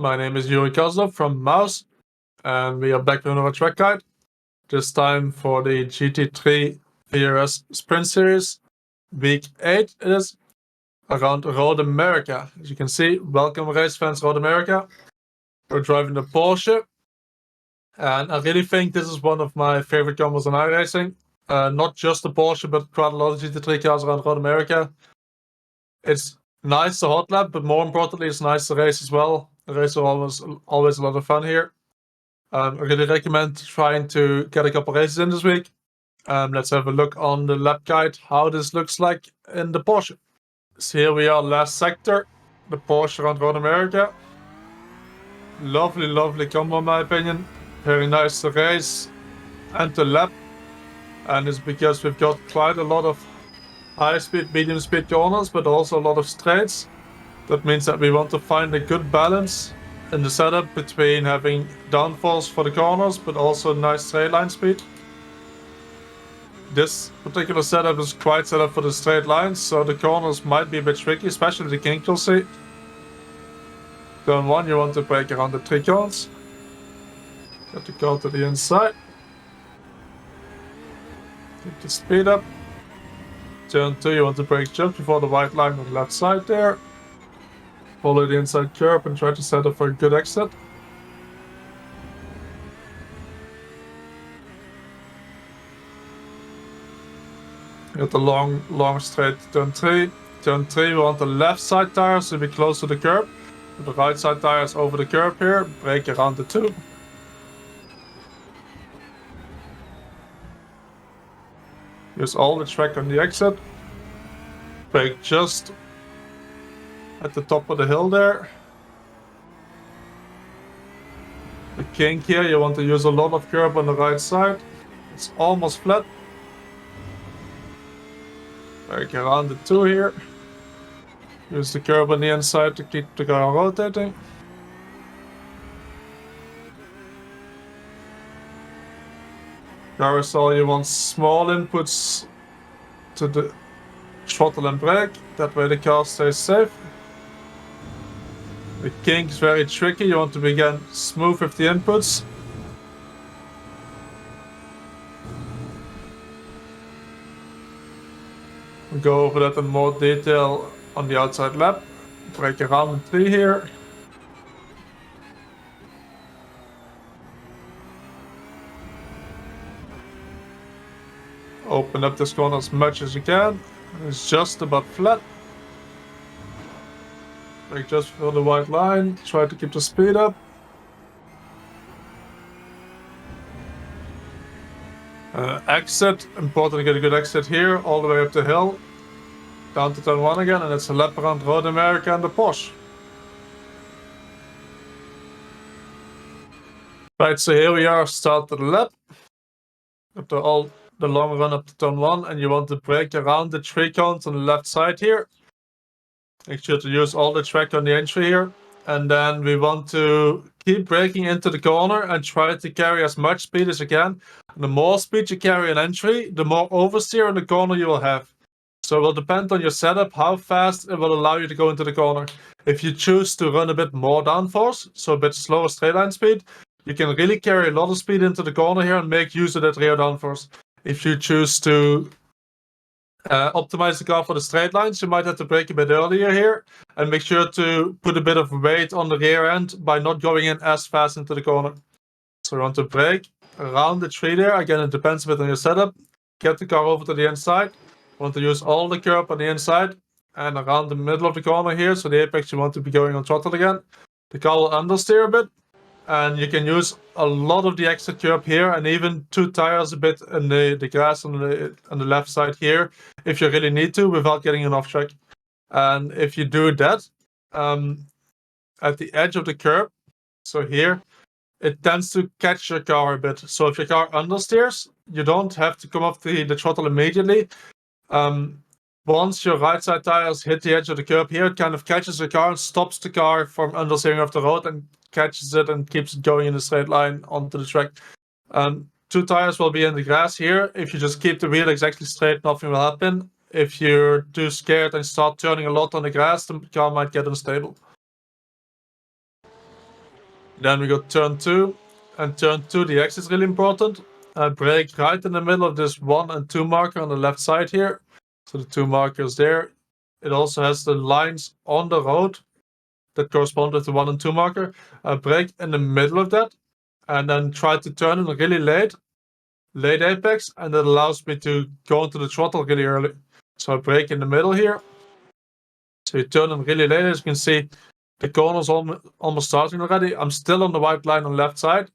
my name is Yuri Kasdorp from Mouse, and we are back with another track guide. This time for the GT3R Sprint Series, Week 8 it is, around Road America. As you can see, welcome race fans, Road America. We're driving the Porsche, and I really think this is one of my favorite combos in iRacing. Not just the Porsche, but quite a lot of GT3 cars around Road America. It's nice to hot lap, but more importantly, it's nice to race as well. The races are always a lot of fun here. I really recommend trying to get a couple races in this week. Let's have a look on the lap guide, how this looks like in the Porsche. So here we are, last sector, the Porsche around Road America. Lovely, lovely combo in my opinion. Very nice to race and to lap. And it's because we've got quite a lot of high speed, medium speed corners, but also a lot of straights. That means that we want to find a good balance in the setup between having downforce for the corners, but also nice straight line speed. This particular setup is quite set up for the straight lines, so the corners might be a bit tricky, especially the kink you'll see. Turn 1, you want to brake around the 3 cones. Get the car to the inside. Keep the speed up. Turn 2, you want to brake just before the white line on the left side there. Follow the inside curb and try to set up for a good exit. Get the long straight turn 3. Turn 3, we want the left side tires to be close to the curb. The right side tires over the curb here. Brake around the 2. Use all the track on the exit. Brake just at the top of the hill there. The kink here, you want to use a lot of curb on the right side. It's almost flat. Brake around the 2 here. Use the curb on the inside to keep the car rotating. Carousel, you want small inputs to the throttle and brake. That way the car stays safe. The kink is very tricky, you want to begin smooth with the inputs. We'll go over that in more detail on the outside lap. Brake around in 3 here. Open up this corner as much as you can. It's just about flat. Brake just for the white line. Try to keep the speed up. Exit. Important to get a good exit here, all the way up the hill. Down to turn 1 again, and it's a lap around Road America and the Porsche. Right, so here we are, start the lap. After all the long run up to turn 1, and you want to brake around the 3 cones on the left side here. Make sure to use all the track on the entry here. And then we want to keep braking into the corner and try to carry as much speed as you can. And the more speed you carry in entry, the more oversteer in the corner you will have. So it will depend on your setup, how fast it will allow you to go into the corner. If you choose to run a bit more downforce, so a bit slower straight line speed, you can really carry a lot of speed into the corner here and make use of that rear downforce. If you choose to optimize the car for the straight lines, you might have to brake a bit earlier here and make sure to put a bit of weight on the rear end by not going in as fast into the corner. So you want to brake around the 3 there. Again, it depends a bit on your setup. Get the car over to the inside. You want to use all the curb on the inside and around the middle of the corner here. So the apex, you want to be going on throttle again. The car will understeer a bit. And you can use a lot of the exit curb here, and even 2 tires a bit in the grass on the left side here, if you really need to, without getting an off track. And if you do that at the edge of the curb, so here, it tends to catch your car a bit. So if your car understeers, you don't have to come off the throttle immediately. Once your right side tires hit the edge of the curb here, it kind of catches the car and stops the car from understeering off the road and catches it and keeps it going in a straight line onto the track. 2 tires will be in the grass here. If you just keep the wheel exactly straight, nothing will happen. If you're too scared and start turning a lot on the grass, the car might get unstable. Then we got turn 2, and turn 2, the X is really important. Brake right in the middle of this 1 and 2 marker on the left side here. So the 2 markers there. It also has the lines on the road that correspond with the 1 and 2 marker. Brake in the middle of that, and then try to turn in really late apex, and that allows me to go into the throttle really early. So I brake in the middle here. So you turn in really late. As you can see, the corner's almost starting already. I'm still on the white line on the left side,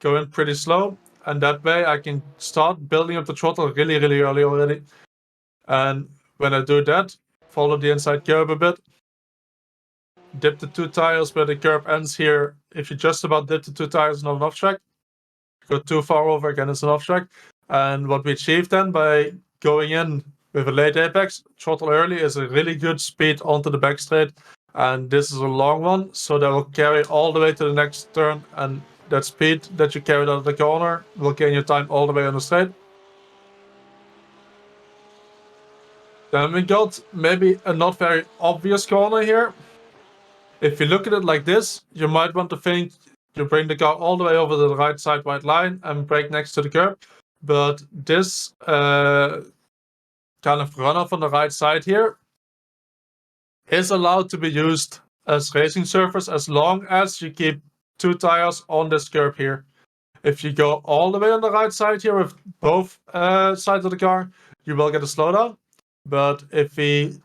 going pretty slow, and that way I can start building up the throttle really early already. And when I do that, follow the inside curb a bit, dip the 2 tires where the curb ends here. If you just about dip the 2 tires, not an off track. Go too far over again, it's an off track. And what we achieved then by going in with a late apex, throttle early, is a really good speed onto the back straight. And this is a long one, so that will carry all the way to the next turn, and that speed that you carried out of the corner will gain you time all the way on the straight. Then we got maybe a not very obvious corner here. If you look at it like this, you might want to think you bring the car all the way over to the right side white line and brake next to the curb. But this kind of runoff on the right side here is allowed to be used as racing surface as long as you keep 2 tires on this curb here. If you go all the way on the right side here with both sides of the car, you will get a slowdown. But if we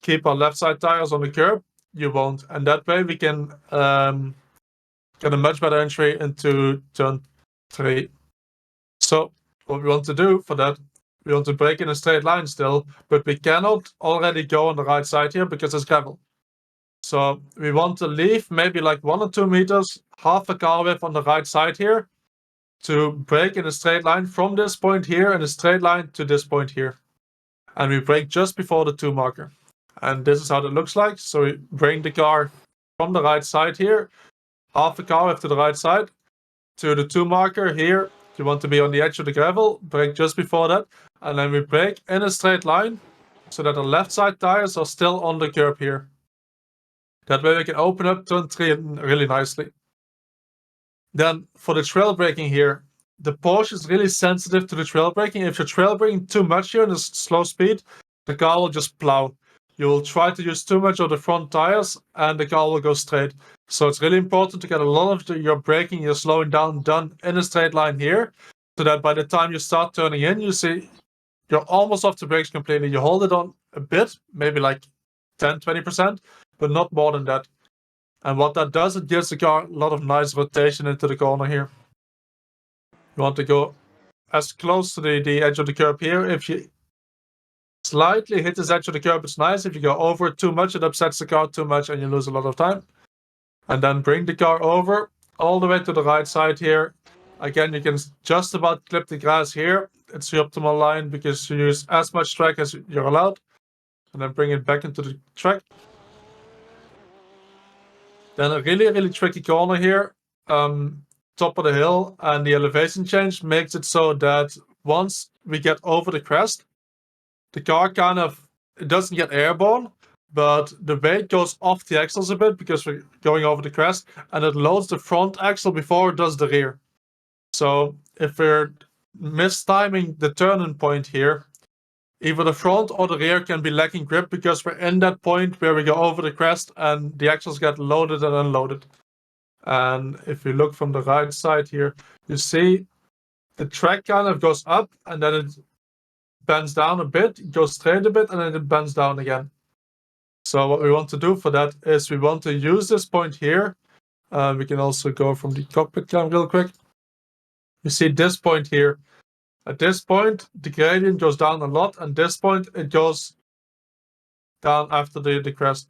keep our left side tires on the curb, you won't. And that way we can get a much better entry into turn 3. So what we want to do for that, we want to brake in a straight line still, but we cannot already go on the right side here because it's gravel. So we want to leave maybe like 1 or 2 meters, half a car width on the right side here, to brake in a straight line from this point here in a straight line to this point here. And we brake just before the 2 marker. And this is how that looks like. So we bring the car from the right side here, half a car width to the right side, to the 2 marker here. You want to be on the edge of the gravel, brake just before that, and then we brake in a straight line so that the left side tires are still on the curb here. That way we can open up turn 3 really nicely. Then for the trail braking here, the Porsche is really sensitive to the trail braking. If you're trail braking too much here in a slow speed, the car will just plow. You'll try to use too much of the front tires and the car will go straight. So it's really important to get a lot of your braking, your slowing down done in a straight line here, so that by the time you start turning in, you see you're almost off the brakes completely. You hold it on a bit, maybe like 10-20%, but not more than that. And what that does, it gives the car a lot of nice rotation into the corner here. You want to go as close to the edge of the curb here. If you slightly hit this edge of the curb, it's nice. If you go over it too much, it upsets the car too much and you lose a lot of time. And then bring the car over all the way to the right side here. Again, you can just about clip the grass here. It's the optimal line because you use as much track as you're allowed. And then bring it back into the track. Then a really tricky corner here. Top of the hill, and the elevation change makes it so that once we get over the crest, the car it doesn't get airborne, but the weight goes off the axles a bit because we're going over the crest, and it loads the front axle before it does the rear. So if we're mistiming the turning point here, either the front or the rear can be lacking grip because we're in that point where we go over the crest and the axles get loaded and unloaded. And if you look from the right side here, you see the track kind of goes up and then it bends down a bit, it goes straight a bit, and then it bends down again. So what we want to do for that is we want to use this point here. We can also go from the cockpit cam real quick. You see this point here. At this point, the gradient goes down a lot, and this point, it goes down after the crest.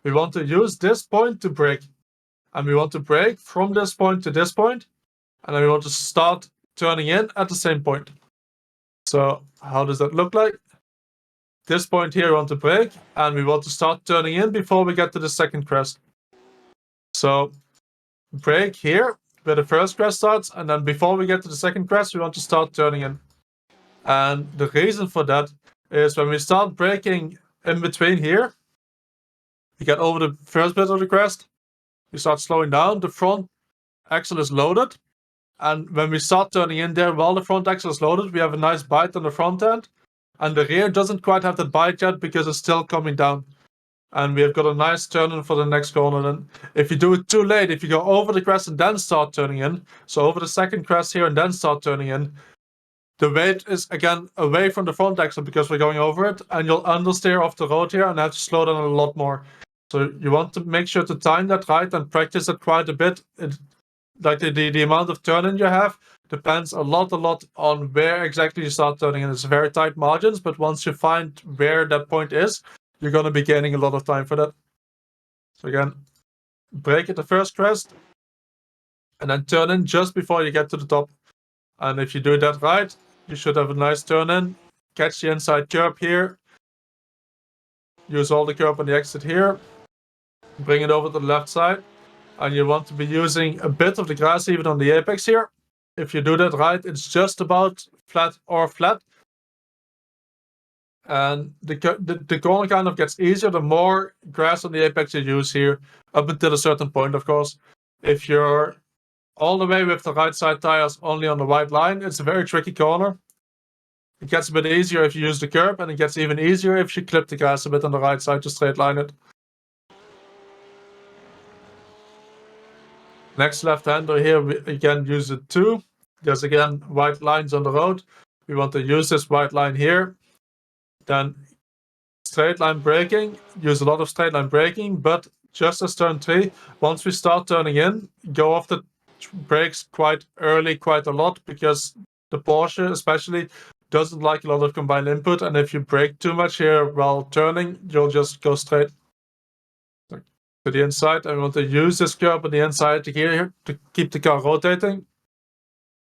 We want to use this point to brake. And we want to brake from this point to this point, and then we want to start turning in at the same point. So how does that look like? This point here we want to brake, and we want to start turning in before we get to the second crest. So brake here where the first crest starts, and then before we get to the second crest, we want to start turning in. And the reason for that is when we start braking in between here, we get over the first bit of the crest, we start slowing down, the front axle is loaded. And when we start turning in there while the front axle is loaded, we have a nice bite on the front end. And the rear doesn't quite have that bite yet because it's still coming down. And we have got a nice turn in for the next corner. And if you do it too late, if you go over the crest and then start turning in, so over the second crest here and then start turning in, the weight is again away from the front axle because we're going over it, and you'll understeer off the road here and have to slow down a lot more. So you want to make sure to time that right and practice it quite a bit. Like the amount of turn in you have depends a lot on where exactly you start turning in. It's very tight margins, but once you find where that point is, you're going to be gaining a lot of time for that. So again, brake at the first crest, and then turn in just before you get to the top. And if you do that right, you should have a nice turn in. Catch the inside curb here. Use all the curb on the exit here. Bring it over to the left side. And you want to be using a bit of the grass even on the apex here. If you do that right, it's just about flat or flat. And the corner kind of gets easier the more grass on the apex you use here, up until a certain point, of course. If you're all the way with the right side tires only on the white line, it's a very tricky corner. It gets a bit easier if you use the curb, and it gets even easier if you clip the grass a bit on the right side to straight line it. Next left-hander here, we again use it too. There's again white lines on the road. We want to use this white line here. Then straight line braking, use a lot of straight line braking, but just as turn 3, once we start turning in, go off the brakes quite early, quite a lot, because the Porsche especially doesn't like a lot of combined input, and if you brake too much here while turning, you'll just go straight to the inside. And we want to use this curb on the inside here to keep the car rotating.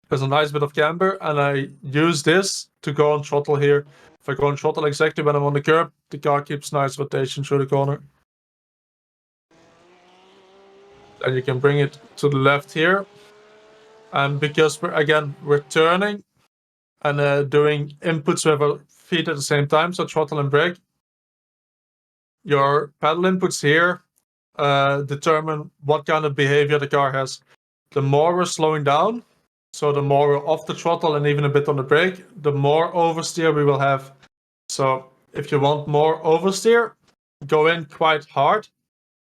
There's a nice bit of camber, and I use this to go on throttle here. If I go on throttle exactly when I'm on the curb, the car keeps nice rotation through the corner. And you can bring it to the left here. And because we're turning and doing inputs with our feet at the same time, so throttle and brake, your pedal inputs here determine what kind of behavior the car has. The more we're slowing down, so the more we're off the throttle and even a bit on the brake, the more oversteer we will have. So if you want more oversteer, go in quite hard,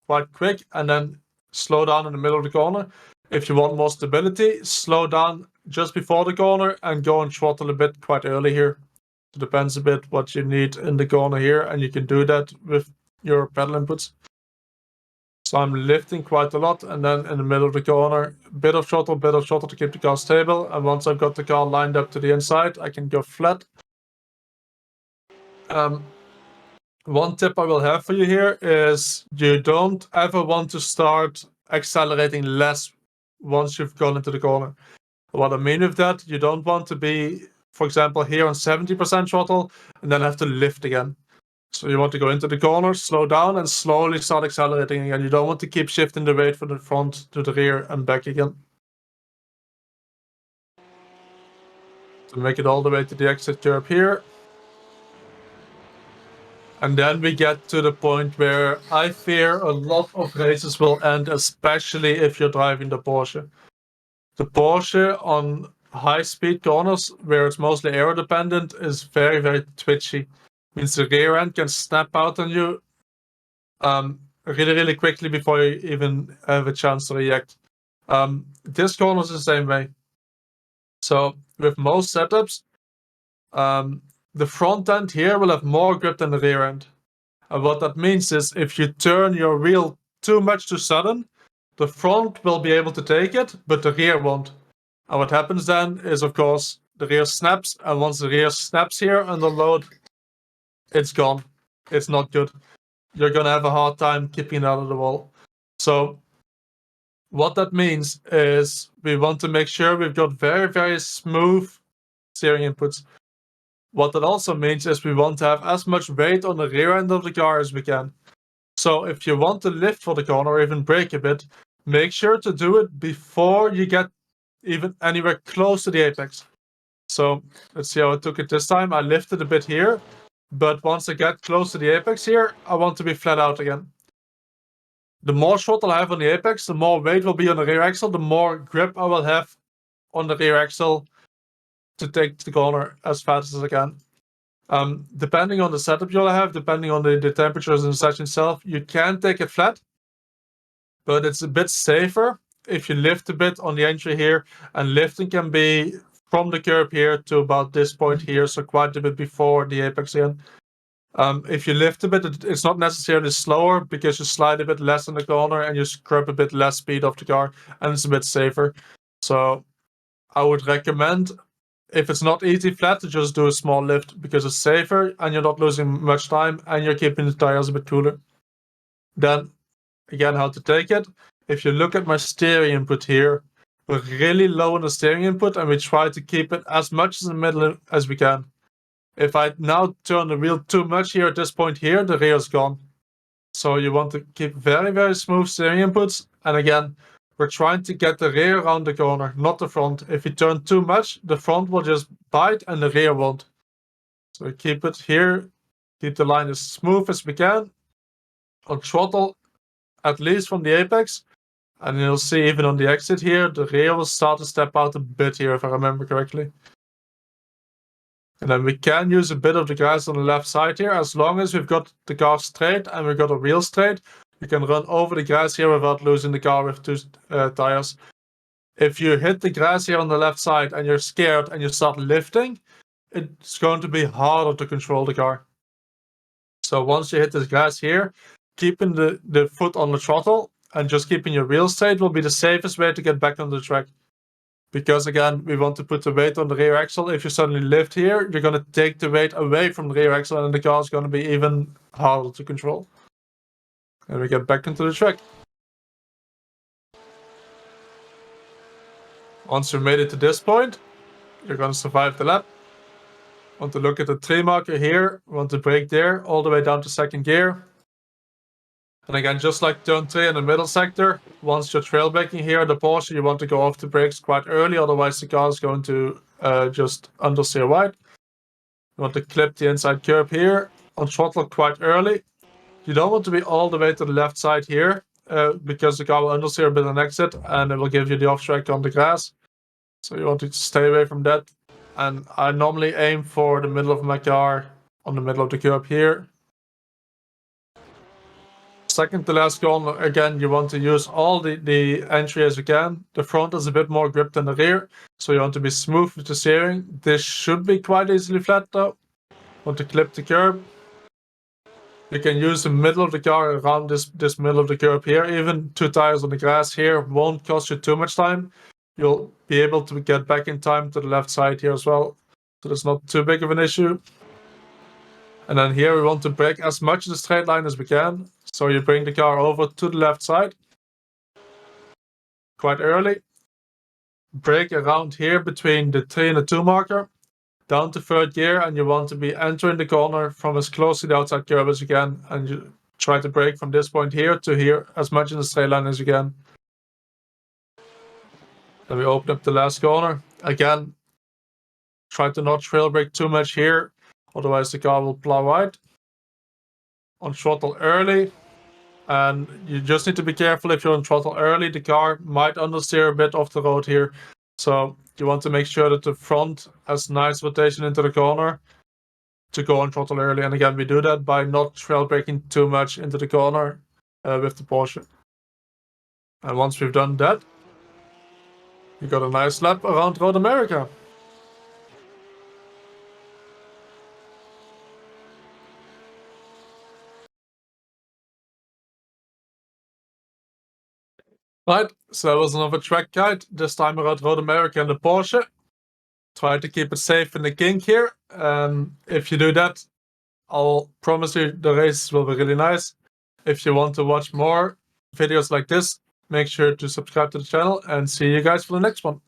quite quick, and then slow down in the middle of the corner. If you want more stability, slow down just before the corner and go and throttle a bit quite early here. It depends a bit what you need in the corner here, and you can do that with your pedal inputs. So I'm lifting quite a lot, and then in the middle of the corner, bit of throttle to keep the car stable. And once I've got the car lined up to the inside, I can go flat. One tip I will have for you here is you don't ever want to start accelerating less once you've gone into the corner. What I mean with that, you don't want to be, for example, here on 70% throttle and then have to lift again. So you want to go into the corner, slow down, and slowly start accelerating again. You don't want to keep shifting the weight from the front to the rear and back again. To make it all the way to the exit curb here. And then we get to the point where I fear a lot of races will end, especially if you're driving the Porsche. The Porsche on high-speed corners, where it's mostly aero-dependent, is very, very twitchy. Means the rear end can snap out on you really, really quickly before you even have a chance to react. This corner is the same way. So with most setups, the front end here will have more grip than the rear end. And what that means is if you turn your wheel too much too sudden, the front will be able to take it, but the rear won't. And what happens then is, of course, the rear snaps, and once the rear snaps here under load, it's gone. It's not good. You're gonna have a hard time keeping it out of the wall. So what that means is we want to make sure we've got very, very smooth steering inputs. What that also means is we want to have as much weight on the rear end of the car as we can. So if you want to lift for the corner or even brake a bit, make sure to do it before you get even anywhere close to the apex. So let's see how I took it this time. I lifted a bit here, but once I get close to the apex here, I want to be flat out again. the more throttle I have on the apex, the more weight will be on the rear axle, the more grip I will have on the rear axle to take the corner as fast as I can. Depending on the setup you'll have, depending on the temperatures in the session itself, you can take it flat, but it's a bit safer if you lift a bit on the entry here, and lifting can be from the curb here to about this point here, so quite a bit before the apex again. If you lift a bit, it's not necessarily slower because you slide a bit less in the corner and you scrub a bit less speed off the car, and it's a bit safer. So I would recommend, if it's not easy flat, to just do a small lift because it's safer and you're not losing much time and you're keeping the tires a bit cooler. Then again, how to take it. If you look at my steering input here, we're really low on the steering input and we try to keep it as much in the middle as we can. If I now turn the wheel too much here at this point here, the rear is gone. So you want to keep very, very smooth steering inputs. And again, we're trying to get the rear around the corner, not the front. If you turn too much, the front will just bite and the rear won't. So keep it here, keep the line as smooth as we can. On throttle, at least from the apex. And you'll see even on the exit here, the rear will start to step out a bit here, if I remember correctly. And then we can use a bit of the grass on the left side here. As long as we've got the car straight and we've got a wheel straight, we can run over the grass here without losing the car with two tires. If you hit the grass here on the left side and you're scared and you start lifting, it's going to be harder to control the car. So once you hit the grass here, keeping the foot on the throttle and just keeping your wheel straight will be the safest way to get back on the track. Because again, we want to put the weight on the rear axle. If you suddenly lift here, you're going to take the weight away from the rear axle and the car is going to be even harder to control. And we get back into the track. Once you made it to this point, you're going to survive the lap. Want to look at the 3 marker here, want to brake there, all the way down to second gear. And again, just like turn 3 in the middle sector, once you're trail braking here, the Porsche, you want to go off the brakes quite early, otherwise the car is going to just understeer wide. You want to clip the inside curb here, on throttle quite early. You don't want to be all the way to the left side here, because the car will understeer a bit on exit, and it will give you the off track on the grass. So you want to stay away from that. And I normally aim for the middle of my car, on the middle of the curb here. Second to last corner, again, you want to use all the entry as you can. The front is a bit more grip than the rear, so you want to be smooth with the steering. This should be quite easily flat though. Want to clip the curb. You can use the middle of the car around this middle of the curb here. Even 2 tires on the grass here won't cost you too much time. You'll be able to get back in time to the left side here as well. So that's not too big of an issue. And then here we want to brake as much in the straight line as we can. So you bring the car over to the left side quite early. Brake around here between the 3 and the 2 marker. Down to third gear, and you want to be entering the corner from as close to the outside curb as you can. And you try to brake from this point here to here as much in the straight line as you can. Then we open up the last corner. Again, try to not trail brake too much here, otherwise the car will plow wide. On throttle early, and you just need to be careful if you're on throttle early, the car might understeer a bit off the road here. So you want to make sure that the front has nice rotation into the corner to go on throttle early. And again, we do that by not trail braking too much into the corner with the Porsche. And once we've done that, you got a nice lap around Road America. Right, so that was another track guide, this time around Road America and the Porsche. Try to keep it safe in the kink here. If you do that, I'll promise you the race will be really nice. If you want to watch more videos like this, make sure to subscribe to the channel and see you guys for the next one.